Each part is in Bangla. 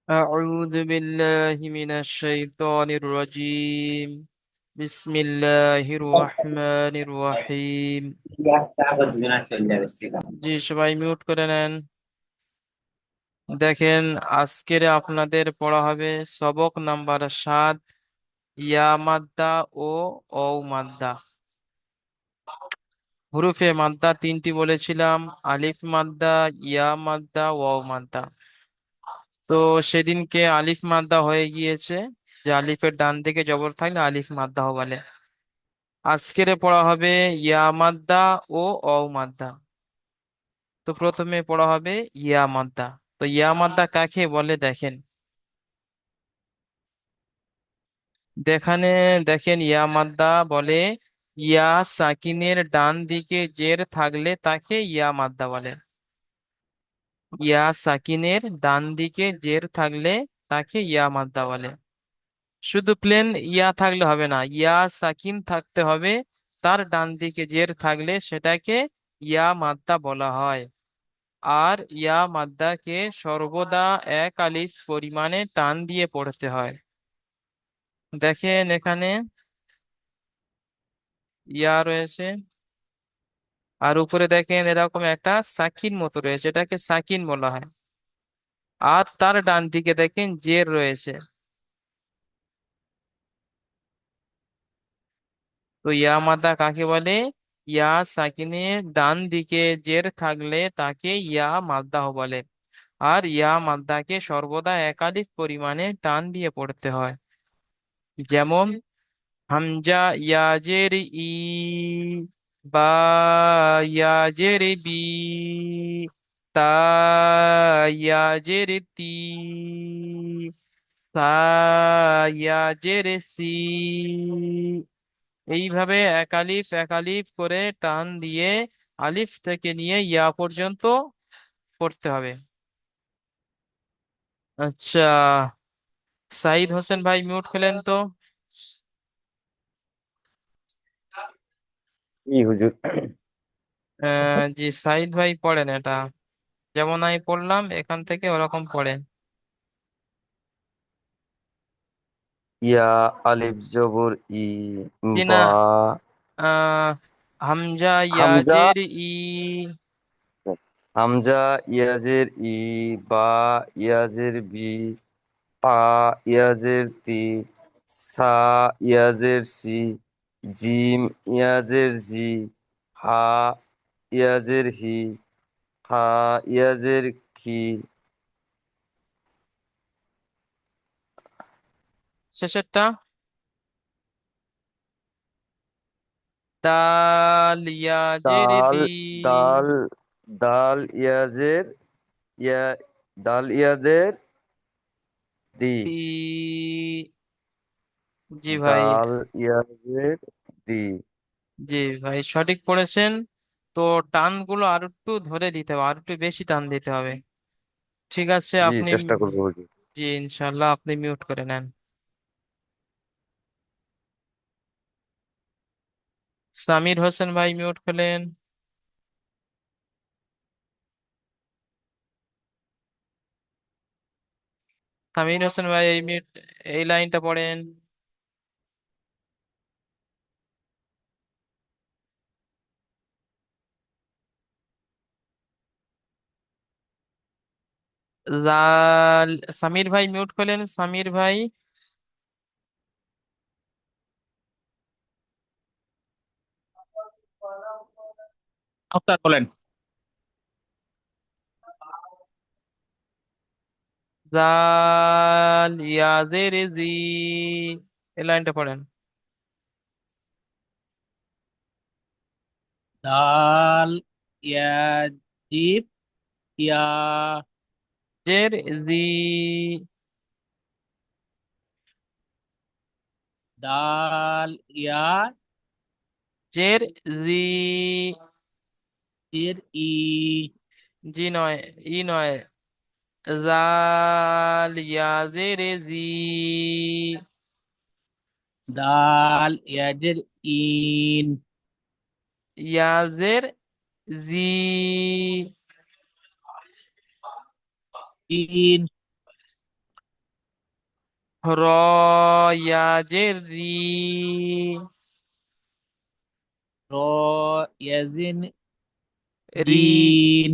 أعوذ بالله من الشيطان الرجيم. بسم الله الرحمن الرحيم. জি সবাই মিউট করে নেন। দেখেন, আজকের আপনাদের পড়া হবে সবক নাম্বার 7, ইয়া মাদ্দা ও অও মাদ্দা। হুরুফে মাদ্দা তিনটি বলেছিলাম: আলিফ মাদ্দা, ইয়া মাদ্দা, ওয়াও মাদ্দা। তো সেদিনকে আলিফ মাদ্দা হয়ে গিয়েছে, যে আলিফের ডান দিকে জবর থাকলে আলিফ মাদ্দা বলে। আজকের পড়া হবে ইয়া মাদ্দা ও অও মাদ্দা। তো প্রথমে পড়া হবে ইয়া মাদ্দা। তো ইয়া মাদ্দা কাকে বলে দেখেন। দেখানে দেখেন, ইয়া মাদ্দা বলে ইয়া সাকিনের ডান দিকে জের থাকলে তাকে ইয়া মাদ্দা বলে। ইয়া সাকিনের ডান দিকে জের থাকলে তাকে ইয়া মাদ্দা বলে। শুধু প্লেন ইয়া থাকলে হবে না, ইয়া সাকিন থাকতে হবে, তার ডান দিকে জের থাকলে সেটাকে ইয়া মাদ্দা বলা হয়। আর ইয়া মাদ্দাকে সর্বদা এক আলিফ পরিমাণে টান দিয়ে পড়তে হয়। দেখেন এখানে ইয়া রয়েছে, আর উপরে দেখেন এরকম একটা সাকিন মতো রয়েছে, এটাকে সাকিন বলা হয়। আর তার ডান দিকে দেখেন জের রয়েছে। তো ইয়া মাদ্দা কাকে বলে? ইয়া সাকিনের ডান দিকে জের থাকলে তাকে ইয়া মাদ্দাহ বলে। আর ইয়া মাদ্দাকে সর্বদা একাধিক পরিমাণে টান দিয়ে পড়তে হয়। যেমন হামজা ইয়াজের ই, বা ইয়াজের বি, তা ইয়াজের তি, সা ইয়াজের সি। এইভাবে একালিফ একালিফ করে টান দিয়ে আলিফ থেকে নিয়ে ইয়া পর্যন্ত পড়তে হবে। আচ্ছা, সাইদ হোসেন ভাই মিউট খেলেন তো। জি হুজুর। জি সাইদ ভাই পড়েন এটা, যেমন আমি পড়লাম এখান থেকে ওরকম পড়েন। ইয়া আলিফ জবর ই, জি না, বা আহ হামজা হামজা ইয়াজের ই, হামজা ইয়াজের ই, বা ইয়াজের বি, তা ইয়াজের তি, সা ইয়াজের সি, জিম ইয়াজের জি, হা ইয়াজের হি, হা ইয়াজের খি। শেষেরটা দাল ইয়াজের দাল দি, দাল দাল ইয়াজের ইয়া, দাল ইয়াজের দি, দি। জি ভাই। দাল ইয়াজের দি। জি ভাই, সঠিক পড়েছেন। তো টানগুলো আর একটু ধরে দিতে হবে, আর একটু বেশি টান দিতে হবে। ঠিক আছে, জি, আপনি চেষ্টা করবো হুজুর। জি ইনশাল্লাহ আপনি মিউট করে নেন। সামির হোসেন ভাই মিউট করলেন। সামির হোসেন ভাই এই মিউট, এই লাইনটা পড়েন। জাল, সামির ভাই মিউট করলেন, সামির ভাই। আফতার বলেন। জাল ইয়াজের জি, এই লাইনটা পড়েন। দাল ইয়া জিব ইয়া, জের জি, দাল ইয়া জের জি, তীর ই, জি নয়, ই নয়। জাল ইয়াজের জি, দাল ইয়াজের ইন, ইয়াজের জি, ইন, র ইয়াজের রি। র ইয়াজিন রি, রিন।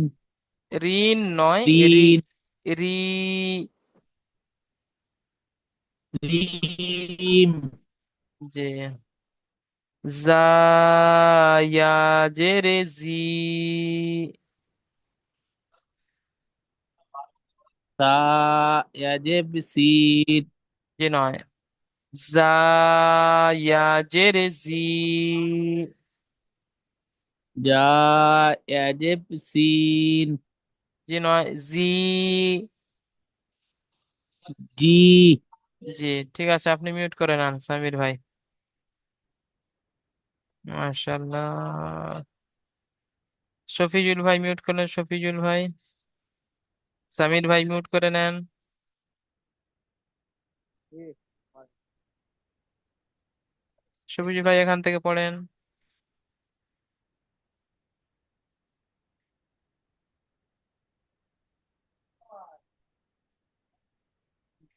রিন নয়, রি। রিন। রি। রিম। যে জা ইয়াজের জি। তা ইয়াজেব সিন। যে নয়, জা ইয়াজের জি। যা ইয়াজেব সিন। যে নয়, জি। জি। জি, ঠিক আছে, আপনি মিউট করে নেন সামির ভাই। মাশাআল্লাহ। শফিজুল ভাই মিউট করলেন, শফিজুল ভাই। সামির ভাই মিউট করে নেন। শফিজুল ভাই এখান থেকে পড়েন।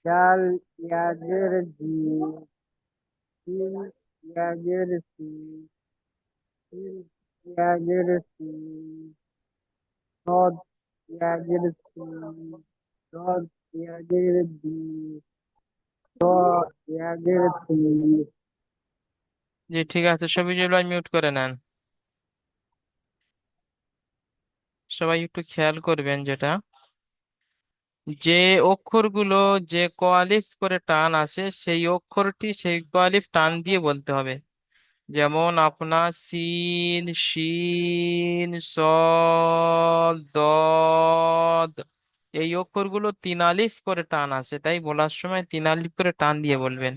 ডাল পেঁয়াজের জি, তিল পেঁয়াজের সি, তিল পেঁয়াজের সি, সদ পেঁয়াজের সি, সদ পেঁয়াজের দি, স পেঁয়াজের সি। জি, ঠিক আছে, শফিজুল ভাই মিউট করে নেন। সবাই একটু খেয়াল করবেন, যেটা যে অক্ষরগুলো যে কোয়ালিফ করে টান আসে সেই অক্ষরটি সেই কোয়ালিফ টান দিয়ে বলতে হবে। যেমন আপনার সিন, শিন, সদ, দদ, এই অক্ষরগুলো তিন আলিফ করে টান আসে, তাই বলার সময় তিন আলিফ করে টান দিয়ে বলবেন।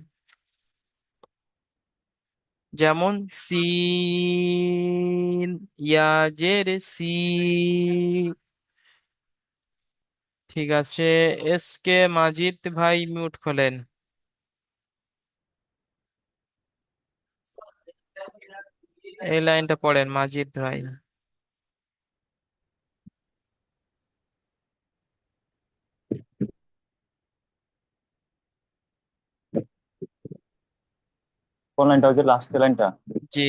যেমন সিন, ইয়াজের সি। ঠিক আছে, এস কে মাজিদ ভাই মিউট খোলেন। এই লাইনটা পড়েন মাজিদ ভাই। কোন লাইনটা, হচ্ছে লাস্টের লাইনটা? জি।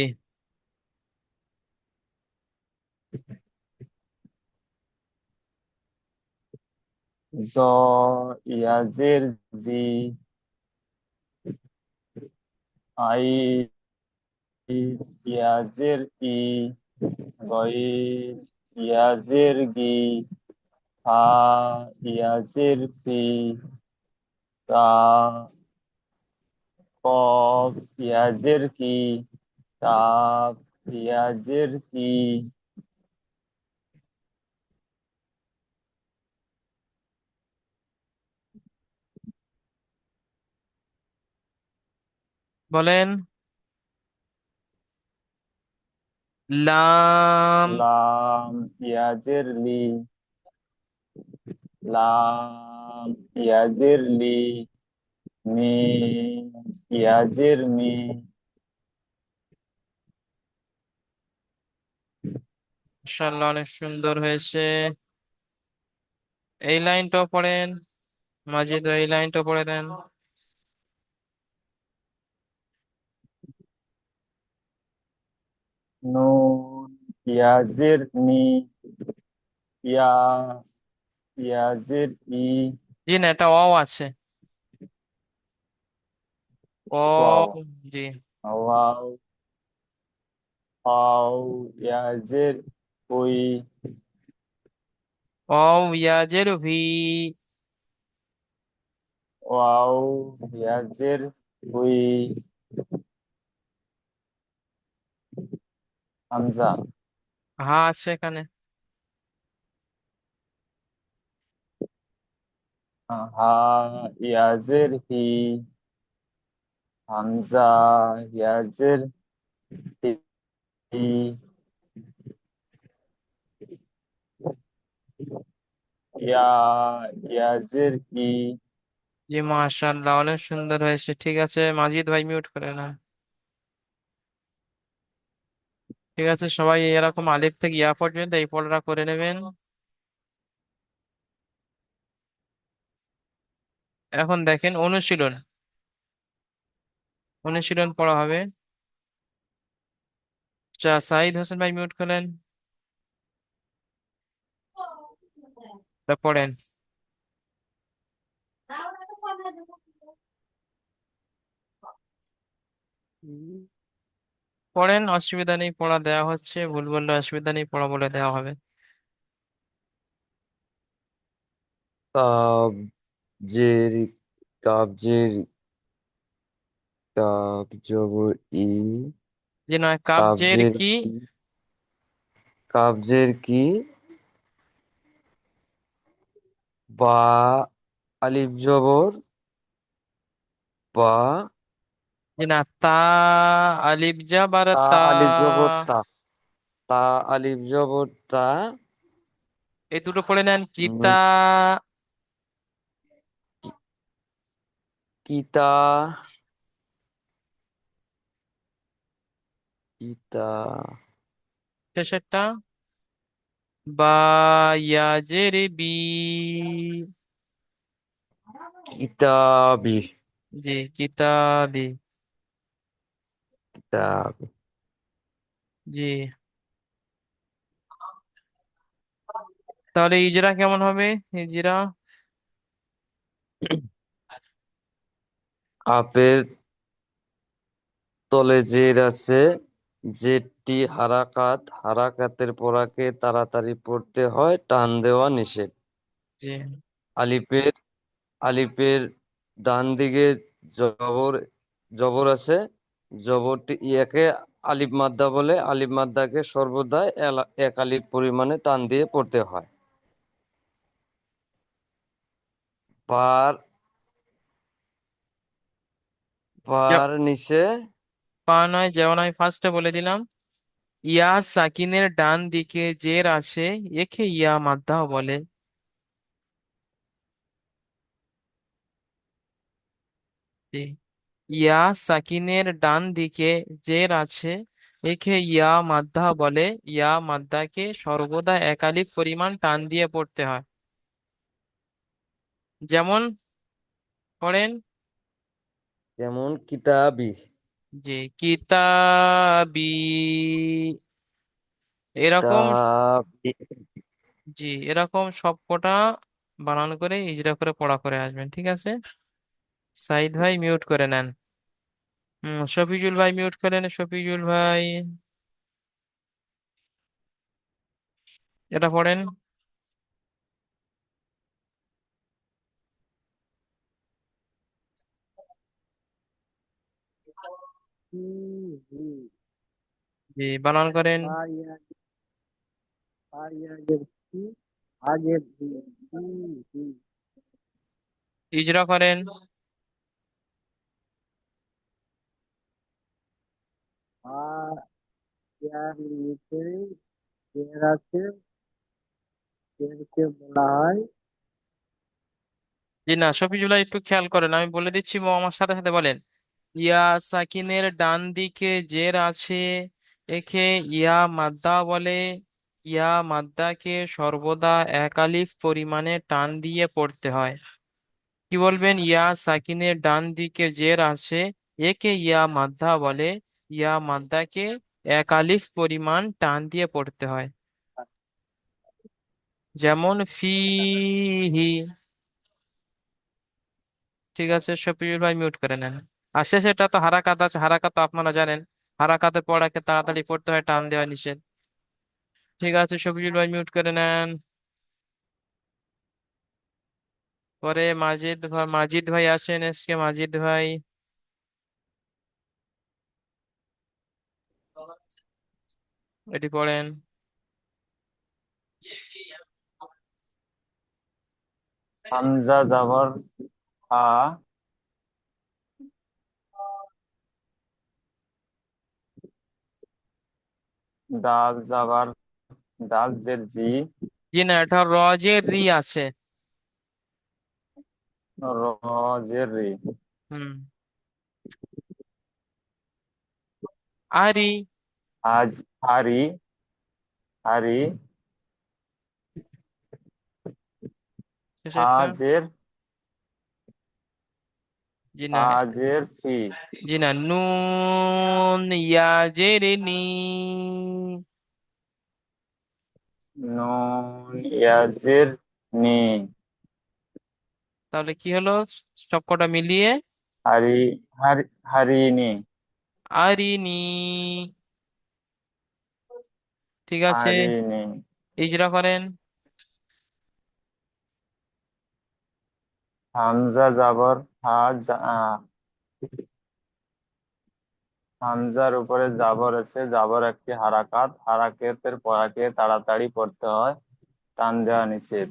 জ ইয়াজের জি, আই ইয়াজের ই, গই ইয়াজের গি, হা ইয়াজের ফি, তা কফ ইয়াজের কি, তাপ ইয়াজের কি। বলেন। লাম। লাম ইয়াজের লি, লাম ইয়াজের লি, মিম ইয়াজের মি, মাশাআল্লাহ, অনেক সুন্দর হয়েছে। এই লাইনটাও পড়েন মাজিদ ভাই, এই লাইনটাও পড়ে দেন। নুন ইয়াজের নি, ইয়া ইয়াজের ই, জি না, এটা অ আছে। ওয়াও, ও। জি। ওয়াও, আও ইয়াজের ওই, ও ইয়াজের ভি। ওয়াও ইয়াজের ওই, হামজা, হা আছে এখানে। হা ইয়াজের হি, হামজা ইয়াজের হি, ইয়া ইয়াজের ই। জি, মাশাআল্লাহ, অনেক সুন্দর হয়েছে। ঠিক আছে, মাজিদ ভাই মিউট করে না। ঠিক আছে, সবাই এরকম আলিফ থেকে ইয়া পর্যন্ত এই পড়াটা করে নেবেন। এখন দেখেন অনুশীলন। অনুশীলন পড়া হবে। সাইদ হোসেন ভাই মিউট করেন, তা পড়েন। পড়েন, অসুবিধা নেই, পড়া দেওয়া হচ্ছে, ভুল বললে অসুবিধা নেই, পড়া বলে দেওয়া হবে। কাবজের কাবজের কাব জবর ই, যে নয়, কাবজের কাবজের কি? কি, কাবজের কি, বা আলিফ জবর বা, যে না, তা আলিফ জাবার তা তা, আলিফ জবর তা, তা আলিফ জবর তা, এই দুটো পড়ে নেন। কিতা, নুন কিতা, কিতা, শেষেরটা বা, ইয়াজের বি, কিতাবি, জি কিতাবি, কিতাবি। জি। তাহলে ইজরা কেমন হবে? ইজরা, কাপের তলে জের আছে, জেরটি হারাকাত, হারাকাতের পরাকে তাড়াতাড়ি পড়তে হয়, টান দেওয়া নিষেধ। জি আলিফের আলিফের ডান দিকে জবর জবর আছে, জবরটি ইয়াকে আলিফ মাদ্দা বলে, আলিফ মাদ্দাকে সর্বদাই এক আলিফ পরিমাণে টান দিয়ে পড়তে হয়। বার যা- বার নিচে পা নয়, যেমন আমি ফার্স্টে বলে দিলাম, ইয়া সাকিনের ডান দিকে জের আছে, একে ইয়া মাদ্দা বলে। জি। ইয়া সাকিনের ডান দিকে জের আছে, একে ইয়া মাদ্দা বলে। ইয়া মাদ্দাকে সর্বদা একালিফ পরিমাণ টান দিয়ে পড়তে হয়। যেমন, পড়েন। যেমন কিতাবি, যে কিতাবি, এরকম, কিতাবি। জি এরকম সবকটা বানান করে ইজরা করে পড়া করে আসবেন, ঠিক আছে? সাইদ ভাই মিউট করে নেন। শফিজুল ভাই মিউট করেন, শফিজুল ভাই, এটা পড়েন। জি জি জি বানান করেন। বা ইয়াজের কি, আগের জি জি জি ইজরা করেন। বা ইয়ার নিচে জের আছে, জেরকে বলা হয়। জি না, শফিজুল ভাই একটু খেয়াল করেন, আমি বলে দিচ্ছি, আমার সাথে সাথে বলেন। ইয়া সাকিনের ডান দিকে জের আছে, একে ইয়া মাদ্দা বলে। ইয়া মাদ্দাকে সর্বদা এক আলিফ পরিমাণে টান দিয়ে পড়তে হয়। কি বলবেন? ইয়া সাকিনের ডান দিকে জের আছে, একে ইয়া মাদ্দা বলে। ইয়া মাদ্দাকে এক আলিফ পরিমাণ টান দিয়ে পড়তে হয়। যেমন ফিহি। ঠিক আছে, শফিউল ভাই মিউট করে নেন। আর শেষেরটা তো হারাকাত আছে, হারাকাত তো আপনারা জানেন, হারাকাতের পড়াকে তাড়াতাড়ি পড়তে হয়, টান দেওয়া নিষেধ। ঠিক আছে, শফিউল ভাই মিউট করে নেন। পরে মাজিদ ভাই আসেন, এসকে মাজিদ ভাই, এটি পড়েন। হামজা জবর হা, দাল জবর দাল জের জি, জি না, এটা রজের রি আছে। র জের রি, হুম। আরি, আজ হারি, হারি, হা শেষেরটা, জের জি না, হাজের ফি, জি না, নুন ইয়া জের নি। নুন ইয়াজের নি, তাহলে কি হলো সবকটা মিলিয়ে? হারি হারিনি, আরিনি। ঠিক আছে, হারিনি। ইজরা করেন। হামজা জাবর হা, হামজার উপরে জাবর আছে, জাবর একটি হারাকাত, হারাকাতের পড়াকে তাড়াতাড়ি পড়তে হয়, টান দেওয়া নিষেধ।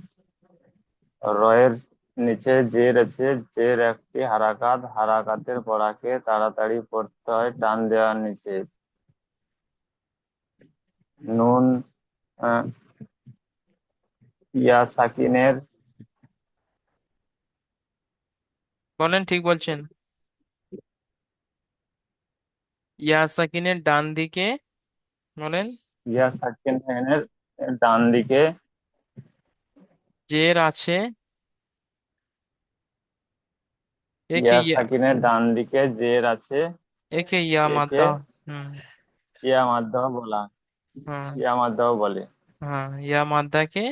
রয়ের নিচে জের আছে, জের একটি হারাকাত, হারাকাতের পড়াকে তাড়াতাড়ি পড়তে হয়, টান দেওয়া নিষেধ। নুন আহ, ইয়া সাকিনের, বলেন, ঠিক বলছেন। ইয়া সাকিনের ডান দিকে, বলেন। ইয়া সাকিনের ডান দিকে, জের আছে, একে ইয়া ইয়া, সাকিনের ডান দিকে জের আছে, একে ইয়া একে মাদ্দা। হুম। ইয়া মাধ্যম বলা, হ্যাঁ, ইয়া মাধ্যম বলে। হ্যাঁ, ইয়া মাদ্দাকে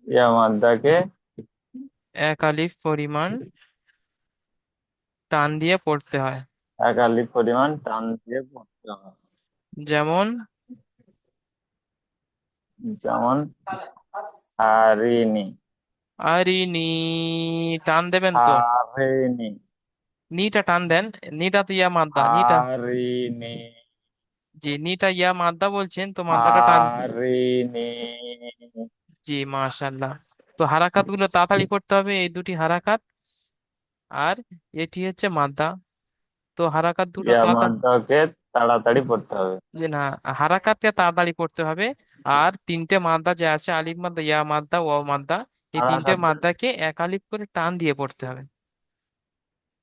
ইয়া মাদ্দাকে এক আলিফ পরিমাণ টান দিয়ে পড়তে হয়। এক আলিফ পরিমাণ টান দিয়ে পড়তে হয়। যেমন যেমন হারিনি, আরিনি, টান দেবেন তো। হারিনি, নিটা টান দেন, নিটা তো ইয়া মাদ্দা, নিটা। হারিনি, জি, নিটা ইয়া মাদ্দা বলছেন তো, মাদ্দাটা টান। হারিনি। জি, মাশাল্লাহ। তো হারাকাত গুলো তাড়াতাড়ি করতে হবে, এই দুটি হারাকাত, আর এটি হচ্ছে মাদ্দা। তো হারাকাত দুটো ইয়া তাড়াতাড়ি, মাদ্দাকে তাড়াতাড়ি পড়তে হবে। যে না, হারাকাতকে তাড়াতাড়ি পড়তে হবে। আর তিনটে মাদ্দা যে আছে, আলিফ মাদ্দা, ইয়া মাদ্দা, ওয়াও মাদ্দা, এই তিনটে হারাকাতের মাদ্দাকে এক আলিফ করে টান দিয়ে পড়তে হবে।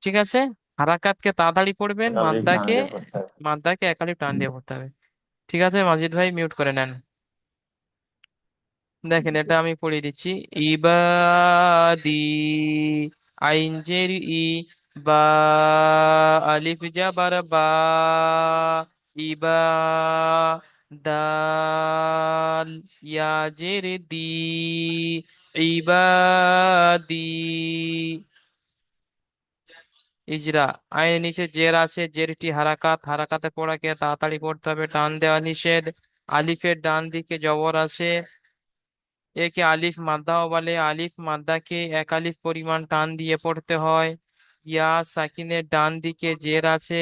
ঠিক আছে, হারাকাতকে তাড়াতাড়ি পড়বেন, এক আলিফ টান মাদ্দাকে, দিয়ে পড়তে হবে। মাদ্দাকে এক আলিফ টান দিয়ে পড়তে হবে। ঠিক আছে, মাজিদ ভাই মিউট করে নেন। দেখেন, এটা আমি পড়িয়ে দিচ্ছি। ইবাদি, আইন জের ই, বা, আলিফ জাবার বা, ইবা, দাল, ইয়া জের দি, ইবাদি। ইজরা, আইনের নিচে জের আছে, জেরটি হারাকাত, হারাকাতে পড়াকে তাড়াতাড়ি পড়তে হবে, টান দেওয়া নিষেধ। আলিফের ডান দিকে জবর আছে, একে আলিফ মাদ্দাও বলে, আলিফ মাদ্দাকে এক আলিফ পরিমাণ টান দিয়ে পড়তে হয়। ইয়া সাকিনের ডান দিকে জের আছে,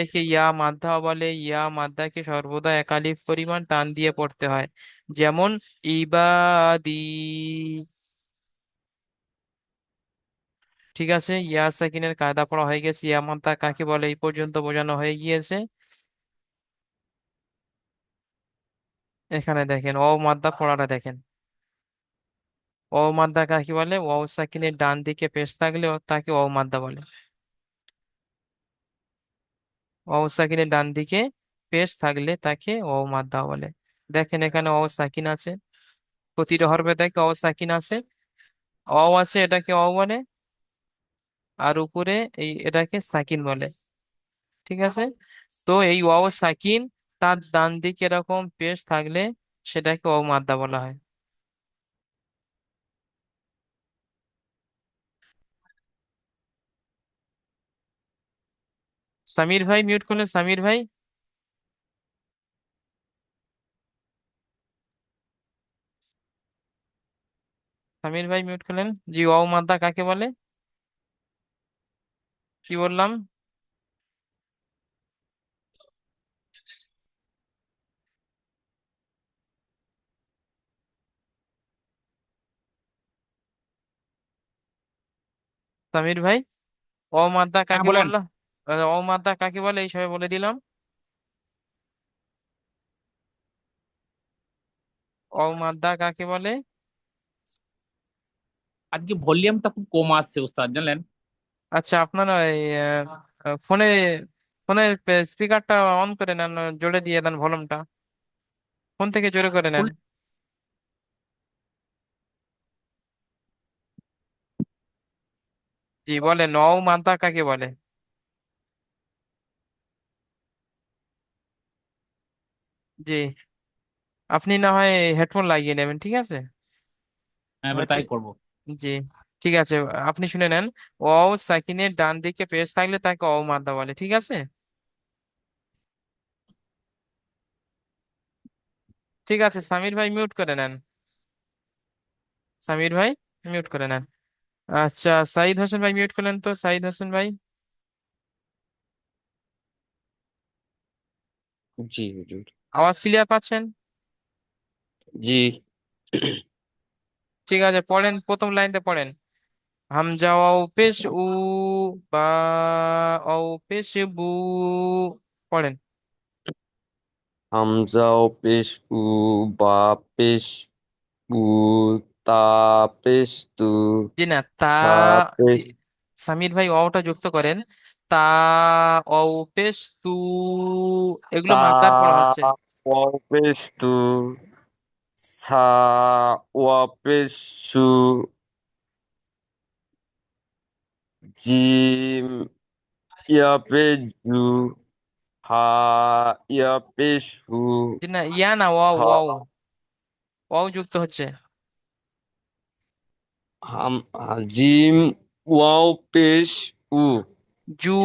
একে ইয়া মাদ্দাও বলে, ইয়া মাদ্দাকে সর্বদা এক আলিফ পরিমাণ টান দিয়ে পড়তে হয়। যেমন ইবাদি। ঠিক আছে, ইয়া সাকিনের কায়দা পড়া হয়ে গেছে, ইয়া মাদ্দা কাকে বলে এই পর্যন্ত বোঝানো হয়ে গিয়েছে। এখানে দেখেন অ মাদ্দা পড়াটা দেখেন। অ মাদ্দা কাকে বলে? ওয়াও সাকিনের ডান দিকে পেশ থাকলে তাকে অ মাদ্দা বলে। অ সাকিনের ডান দিকে পেশ থাকলে তাকে অ মাদ্দা বলে। দেখেন এখানে অ সাকিন আছে, প্রতিটা হরফে দেখে অ সাকিন আছে, অ আছে, এটাকে অ বলে। আর উপরে এই এটাকে সাকিন বলে। ঠিক আছে, তো এই অ সাকিন তার ডান দিকে এরকম পেশ থাকলে সেটাকে অ মাদ্দা বলা হয়। সামির ভাই মিউট করলেন, সামির ভাই। সামির ভাই মিউট করলেন। জি, অ মাদ্দা কাকে বলে? কি বললাম? সামির ভাই, অমাদ্দা হ্যাঁ কাকে বলেন। বললাম? অমাদ্দা কাকে বলে এই সবাই বলে দিলাম। অমাদ্দা কাকে বলে? আজকে ভলিউমটা খুব কম আসছে ওস্তাদ, জানলেন? আচ্ছা, আপনারা এই ফোনে, ফোনের স্পিকারটা অন করে নেন, জোরে দিয়ে দেন ভলিউমটা, ফোন থেকে জোরে করে নেন। ফুল। জি বলেন, অ মাদ্দা কাকে বলে? জি, আপনি না হয় হেডফোন লাগিয়ে নেবেন, ঠিক আছে? হ্যাঁ, এবার হয়তো। তাই করবো। জি, ঠিক আছে, আপনি শুনে নেন। অ সাকিনের ডান দিকে পেশ থাকলে তাকে অ মাদ্দা বলে, ঠিক আছে? ঠিক আছে, সামির ভাই মিউট করে নেন। সামির ভাই মিউট করে নেন। আচ্ছা, সাইদ হোসেন ভাই মিউট করলেন তো, সাইদ হোসেন ভাই। জি হুজুর। আওয়াজ ক্লিয়ার পাচ্ছেন? জি। ঠিক আছে, পড়েন, প্রথম লাইনটা পড়েন। হামজা ওয়াও পেশ উ, বা ও পেশ বু, পড়েন। হামজা ও পেশ উ, বা পেশ উ, তা পেশ তু, জি না, তা, সা জি, পেশ সামির ভাই অটা যুক্ত করেন। তা, ও পেশ তু, এগুলো তা, মার্কার পড়া হচ্ছে। ও পেশ তু, সা ওয়া পেশ সু, জিম ইয়া পেশ জু, হা ইয়া পেশ হু, জি না, ইয়া না, ওয়াও থ ওয়াও, ওয়াও যুক্ত হচ্ছে। হাম জিম ওয়াও পেশ উ, জু,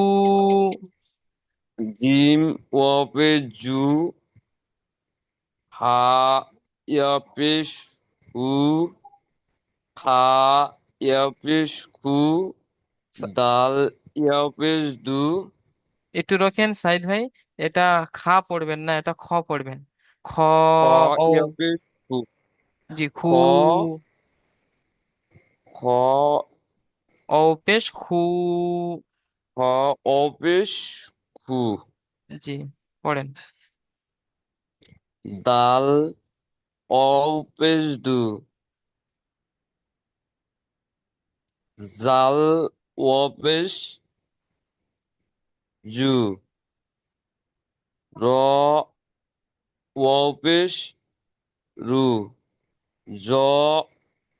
জিম ওয়াও পেশ জু, হা ইয়া পেশ হু, খা ইয়া পেশ খু, সা- দাল ইয়া পেশ দু, একটু রোকেন সাইদ ভাই, এটা খা পড়বেন না, এটা খ পড়বেন। খ, খ ও, ইয়া পেশ খু, জি, খ খু, খ ও পেশ খু, খ ও পেশ খু, জি, পড়েন। দাল অ পেশ দু, জাল ও পেশ জু, র ও পেশ রু, জ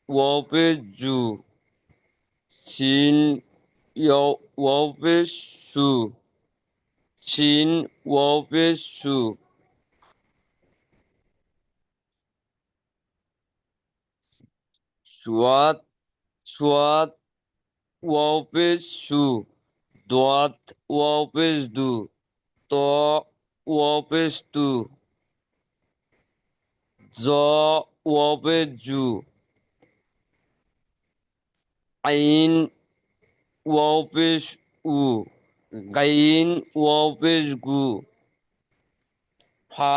ও পেশ জু, শিন ও পেশ সু, শিন ও পেশ সু, সুয়াত সুয়াত ও পেশ সু, দোয়াত ও পেশ দু, ত ও পেশ তু, জ ও পেশ জু, আইন ও পেশ উ, গাইন ও পেশ গু, ফা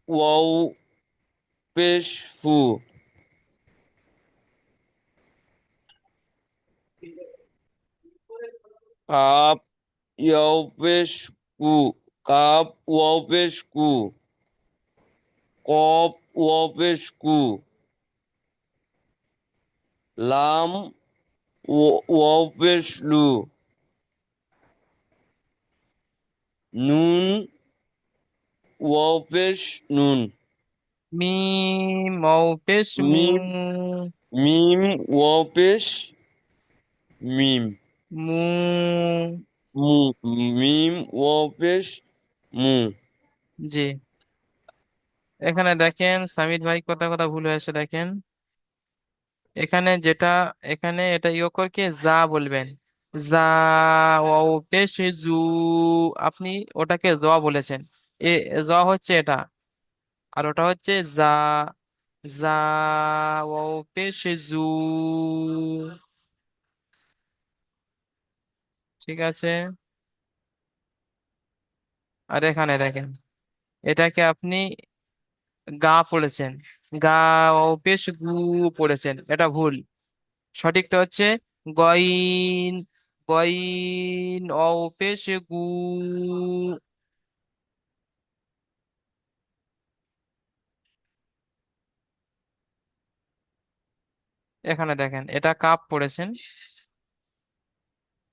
ওয়াও পেশ ফু, কাপ ইয়াও পেশ কু, কাপ ওয়াও পেশ কু, কপ ওয়াও পেশ কু, লাম ওয়াও পেশ লু, নুন ওয়াও পেশ নুন, মিম, ও পেশ মু, মিম মিম ওয়াও পেশ মিম, মু, মু মিম ওয়াও পেশ মু। জি। এখানে দেখেন সামির ভাই কথা কথা ভুল হয়েছে, দেখেন এখানে যেটা, এখানে এটা ইয়করকে যা বলবেন। যা, ও পেশ জু, আপনি ওটাকে জ বলেছেন। এ জ হচ্ছে এটা, আর ওটা হচ্ছে যা। যা, ও পেশ জু, ঠিক আছে? আর এখানে দেখেন, এটাকে আপনি গা পড়েছেন। গা, ও পেশ গু পড়েছেন, এটা ভুল। সঠিকটা হচ্ছে গইন, গইন ও পেশ গু, এখানে দেখেন এটা কাপ পড়েছেন,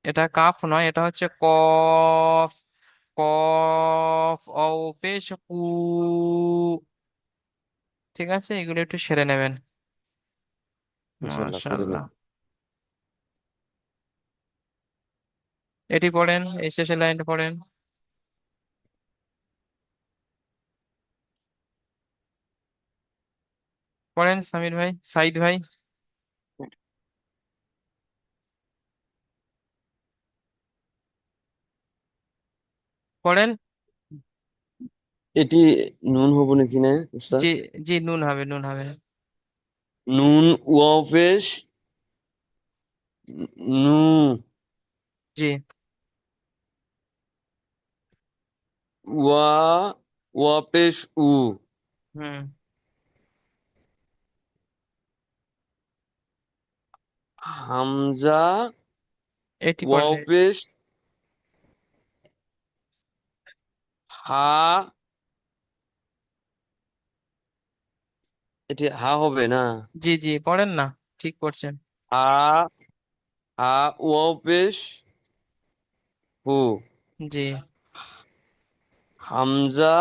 এটা কাফ নয়, এটা হচ্ছে কফ। কফ ও পেশ কু, ঠিক আছে, এগুলো একটু সেরে নেবেন। ইনশাল্লাহ করে নেব। মাশাআল্লাহ। এটি পড়েন, এই শেষের লাইনটা পড়েন। পড়েন সামির ভাই, সাইদ ভাই, পড়েন। এটি নুন হবো নাকি না উস্তাদ? জি, জি নুন হবে, নুন হবে। নুন ওয়াও পেশ নু, জি। ওয়া ওয়া পেশ উ, হুম। হামজা এটি ওয়াও পড়লে পেশ হা, এটি হা হবে না? জি, জি পড়েন না, ঠিক করছেন। হা, হা ওয়াও পেশ হু, জি, হামজা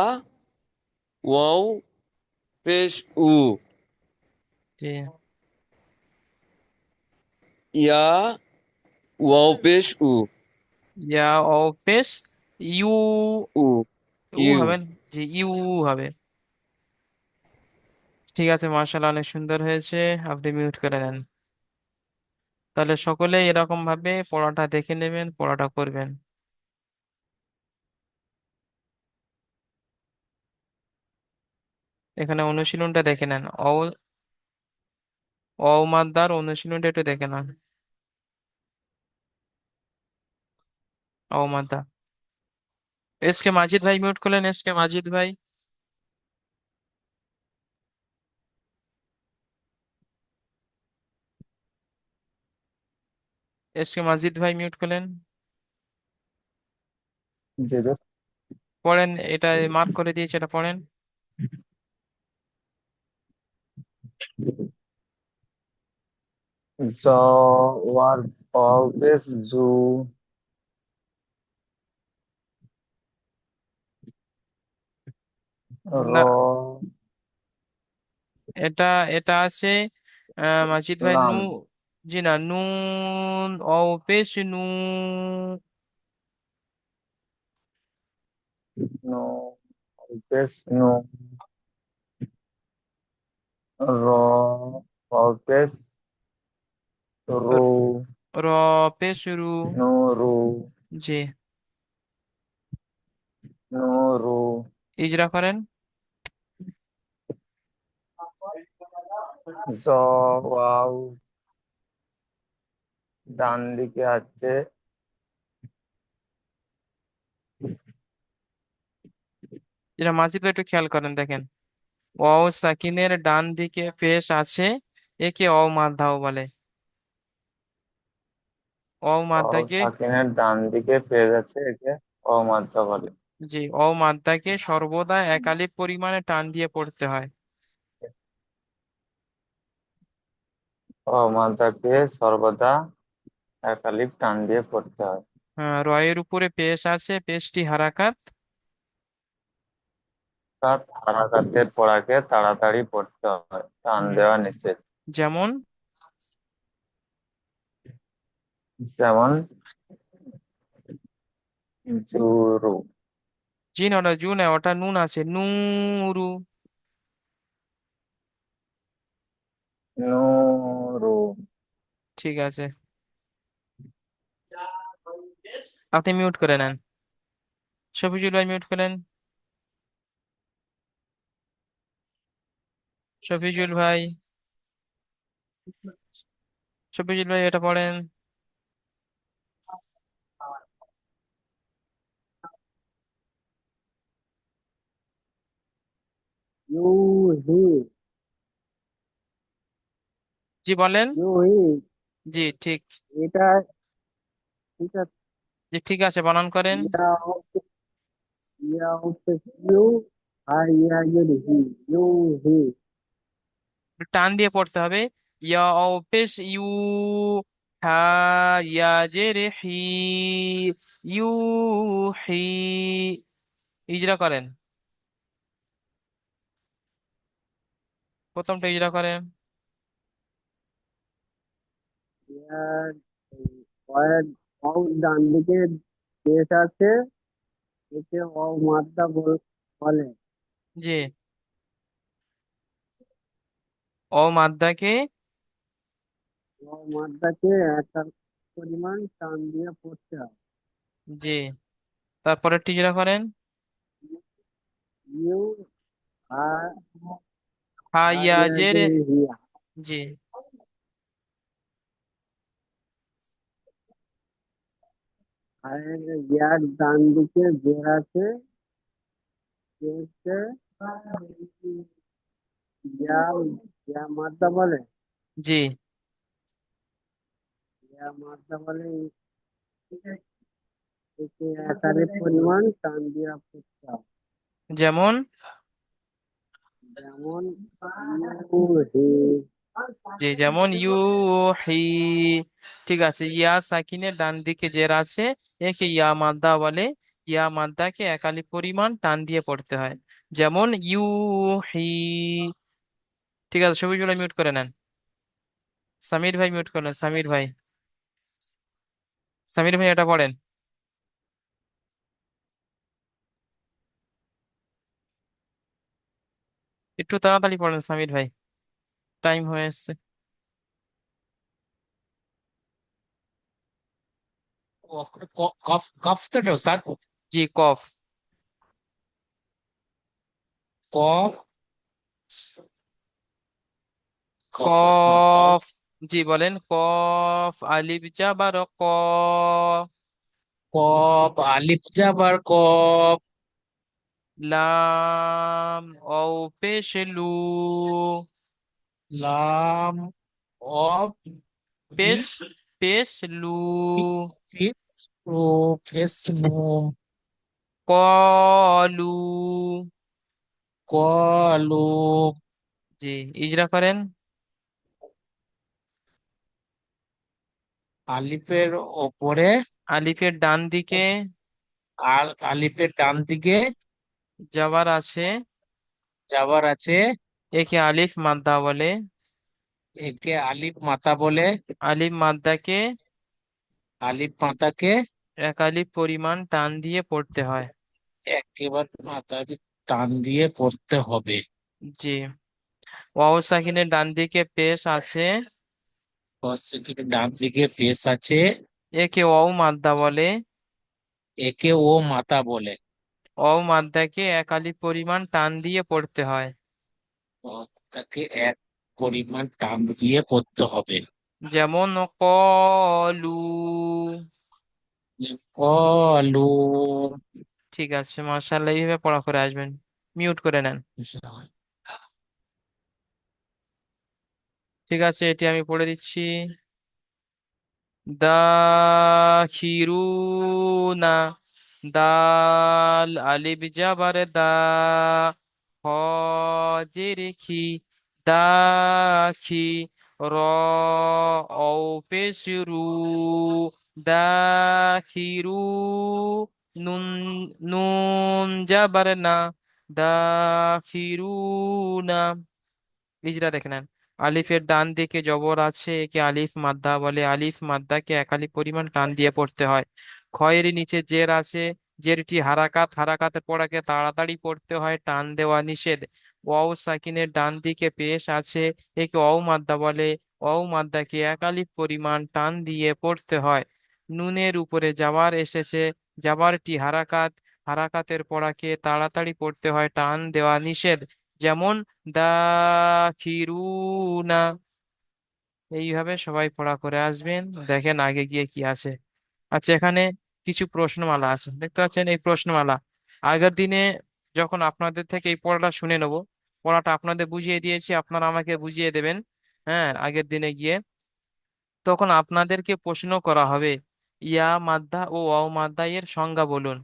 ওয়াও পেশ উ, জি। ইয়া ওয়াও পেশ উ, ইয়া অফিস ইউ, উ, উ ইউ। হবে না? জি ইউ হবে। ঠিক আছে, মার্শাল্লাহ, অনেক সুন্দর হয়েছে। আপনি মিউট করে নেন। তাহলে সকলেই এরকম ভাবে পড়াটা দেখে নেবেন, পড়াটা করবেন। এখানে অনুশীলনটা দেখে নেন, অ মাদ্দার অনুশীলনটা একটু দেখে নেন। অ মাদ্দা। এস কে মাজিদ ভাই মিউট করলেন, এস কে মাজিদ ভাই। এস কে মাজিদ ভাই মিউট করলেন। জি জি। পড়েন, এটা মার্ক করে দিয়েছে, এটা পড়েন। জ ওয়ার অফিস জু, র না, এটা এটা আছে মাজিদ ভাই নু। লাম, জি না, নুন ও পেশ নু। নো অফিস নো, র অফিস রু, র পেশ রু। নো রু, জি। নো রু, ইজরা করেন। জ ওয়াও ডান দিকে আছে, যেটা মাজিদ ভাই একটু খেয়াল করেন, দেখেন। ওয়াও সাকিনের ডান দিকে পেশ আছে, একে অ মাদ্দাও বলে। অ ওয়াও মাদ্দাকে, সাকিনের ডান দিকে পেজ আছে, একে অমাত্রা বলে। জি, অ মাদ্দাকে সর্বদা একালিপ পরিমাণে টান দিয়ে পড়তে হয়। অমাত্রাকে সর্বদা একালিপ টান দিয়ে পড়তে হয়। রয়ের উপরে পেশ আছে, পেশটি হারাকাত। অর্থাৎ হারাকাতের পড়াকে তাড়াতাড়ি পড়তে হয়, টান হুম, দেওয়া নিষেধ। যেমন যেমন জুরু, জিন, ওটা জু নয়, ওটা নুন আছে, নুরু। নুরু। ঠিক আছে, আপনি মিউট করে নেন। শফিজুল ভাই মিউট করেন। শফিজুল ভাই, শফিজুল ভাই এটা পড়েন। ইউ হি, জি বলেন। ইউ হি, জি ঠিক। এটা ঠিক আছে। জি ঠিক আছে, বানান করেন। ইয়া হচ্ছে, ইয়া হচ্ছে ইউ, আর ইয়া ইয়ে হি, ইউ হি। একটু টান দিয়ে পড়তে হবে। ইয়া ও পেশ ইউ, হা ইয়া জের হি, ইউ হি। ইজরা করেন, প্রথমটা ইজরা করেন। ইয়া ওয়ার্ড ডান দিকে দেশ আছে, একে মাদ্দা বলে। জি। মাদ্দাকে। মাদ্দাকে একটা পরিমাণ টান দিয়ে পড়তে হয়। জি। তারপরে টিজরা করেন। ইউ হা হা হাইয়া ইয়া জের। যে হিয়া। জি। আর ইয়ার ডান দিকে জের আছে, জেরকে ইয়া ইয়া মাদ্দা বলে। জি। ইয়া মাদ্দা বলে, একে একারে পরিমাণ টান দিয়ে পড়তে হয়। যেমন। যেমন ইউ হে। জি, যেমন ইউ হি। ঠিক আছে, ইয়া সাকিনের ডান দিকে জের আছে, একে ইয়া মাদ্দা বলে। ইয়া মাদ্দাকে একালি পরিমাণ টান দিয়ে পড়তে হয়। যেমন ইউ হি। ঠিক আছে, সবুজগুলো মিউট করে নেন। সামির ভাই মিউট করলেন, সামির ভাই। সামির ভাই এটা পড়েন। একটু তাড়াতাড়ি পড়েন সামির ভাই, টাইম হয়ে এসছে। কফ কফ তো না স্যার। জি, কফ। কফ কফ না কফ। কফ। জি বলেন, কফ আলিফ জাবার ক। কফ আলিফ যাবার কফ। লাম অও পেশ লু। লাম অফ লি পেশ। পেশ লু। ফিক্স ও ফেস নুম কলু। কলু। জি, ইজরা করেন। আলিফের ওপরে আলিফের ডান দিকে আলিফের ডান দিকে যাবার আছে, যাবার আছে, একে আলিফ মাদ্দা বলে। একে আলিফ মাতা বলে। আলিফ মাদ্দাকে আলিফ মাতাকে এক আলিফ পরিমাণ টান দিয়ে পড়তে হয়। একেবারে মাতাকে টান দিয়ে পড়তে হবে। জি। ওয়াও সাকিনের ডান দিকে পেশ আছে, সেখানে ডান দিকে পেশ আছে, একে ওয়াও মাদ্দা বলে। একে ও মাতা বলে। ওয়াও মাদ্দাকে এক আলিফ পরিমাণ টান দিয়ে পড়তে হয়। তাকে এক পরিমাণ টান দিয়ে পড়তে হবে। যেমন কলু। কলু। ঠিক আছে, মাশাআল্লাহ, এইভাবে পড়া করে আসবেন। মিউট করে নেন। ঠিক আছে, এটি আমি পড়ে দিচ্ছি। দাখিরুনা। দাল আলিফ জাবার দা। খ জের খি। দাখি। র ও পেশ রু। দাখিরু। নুন। নুন জাবার না। দাখিরুনা। ইজরা দেখে নেন। আলিফের ডান দিকে জবর আছে, একে আলিফ মাদ্দা বলে। আলিফ মাদ্দাকে এক আলিফ পরিমাণ টান দিয়ে পড়তে হয়। খয়ের নিচে জের আছে, জেরটি হারাকাত, হারাকাতের পড়াকে তাড়াতাড়ি পড়তে হয়, টান দেওয়া নিষেধ। ওয়াও সাকিনের ডান দিকে পেশ আছে, একে অও মাদ্দা বলে। অও মাদ্দাকে এক আলিফ পরিমাণ টান দিয়ে পড়তে হয়। নুনের উপরে জাবার এসেছে, জাবারটি হারাকাত, হারাকাতের পড়াকে তাড়াতাড়ি পড়তে হয়, টান দেওয়া নিষেধ। যেমন দাখিরুনা। এইভাবে সবাই পড়া করে আসবেন। দেখেন আগে গিয়ে কি আছে। আচ্ছা, এখানে কিছু প্রশ্নমালা আছে, দেখতে পাচ্ছেন এই প্রশ্নমালা। আগের দিনে যখন আপনাদের থেকে এই পড়াটা শুনে নেব, পড়াটা আপনাদের বুঝিয়ে দিয়েছি, আপনারা আমাকে বুঝিয়ে দেবেন। হ্যাঁ, আগের দিনে গিয়ে তখন আপনাদেরকে প্রশ্ন করা হবে, ইয়া মাদ্দা ও ওয়াও মাদ্দা এর সংজ্ঞা বলুন।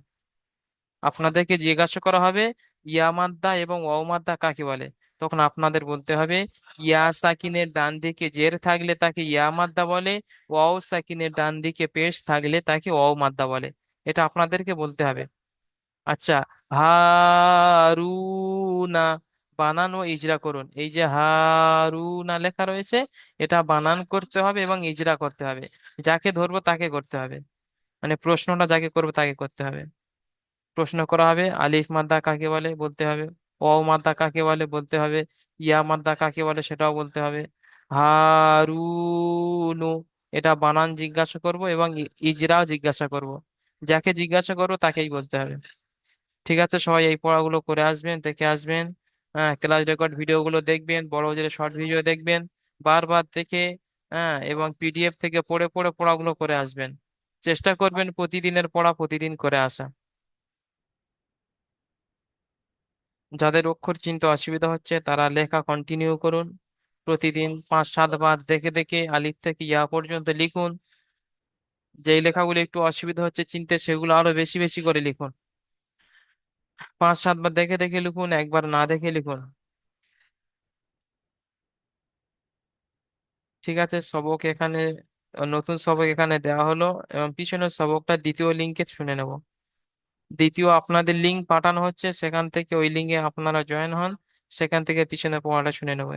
আপনাদেরকে জিজ্ঞাসা করা হবে, ইয়া মাদ্দা এবং ওয়াও মাদ্দা কাকে বলে। তখন আপনাদের বলতে হবে, ইয়া সাকিনের ডান দিকে জের থাকলে তাকে ইয়া মাদ্দা বলে। ওয়াও সাকিনের ডান দিকে পেশ থাকলে তাকে ওয়াও মাদ্দা বলে। এটা আপনাদেরকে বলতে হবে। আচ্ছা, হারুনা। বানান ও ইজরা করুন। এই যে হারুনা লেখা রয়েছে, এটা বানান করতে হবে এবং ইজরা করতে হবে। যাকে ধরবো তাকে করতে হবে। মানে প্রশ্নটা যাকে করবে তাকে করতে হবে। প্রশ্ন করা হবে আলিফ মাদ্দা কাকে বলে বলতে হবে, অ মাদ্দা কাকে বলে বলতে হবে, ইয়া মাদ্দা কাকে বলে সেটাও বলতে হবে। হারুনু, এটা বানান জিজ্ঞাসা করব এবং ইজরাও জিজ্ঞাসা করব। যাকে জিজ্ঞাসা করবো তাকেই বলতে হবে। ঠিক আছে, সবাই এই পড়াগুলো করে আসবেন, দেখে আসবেন। হ্যাঁ, ক্লাস রেকর্ড ভিডিওগুলো দেখবেন, বড় যে শর্ট ভিডিও দেখবেন, বারবার দেখে। হ্যাঁ, এবং পিডিএফ থেকে পড়ে পড়ে পড়াগুলো করে আসবেন। চেষ্টা করবেন প্রতিদিনের পড়া প্রতিদিন করে আসা। যাদের অক্ষর চিনতে অসুবিধা হচ্ছে তারা লেখা কন্টিনিউ করুন। প্রতিদিন 5-7 বার দেখে দেখে আলিফ থেকে ইয়া পর্যন্ত লিখুন। যেই লেখাগুলো একটু অসুবিধা হচ্ছে চিনতে সেগুলো আরো বেশি বেশি করে লিখুন। 5-7 বার দেখে দেখে লিখুন, একবার না দেখে লিখুন। ঠিক আছে, সবক এখানে, নতুন সবক এখানে দেওয়া হলো, এবং পিছনের সবকটা দ্বিতীয় লিঙ্কে শুনে নেব। দ্বিতীয় আপনাদের লিঙ্ক পাঠানো হচ্ছে, সেখান থেকে ওই লিঙ্কে আপনারা জয়েন হন, সেখান থেকে পিছনে পড়াটা শুনে নেবো।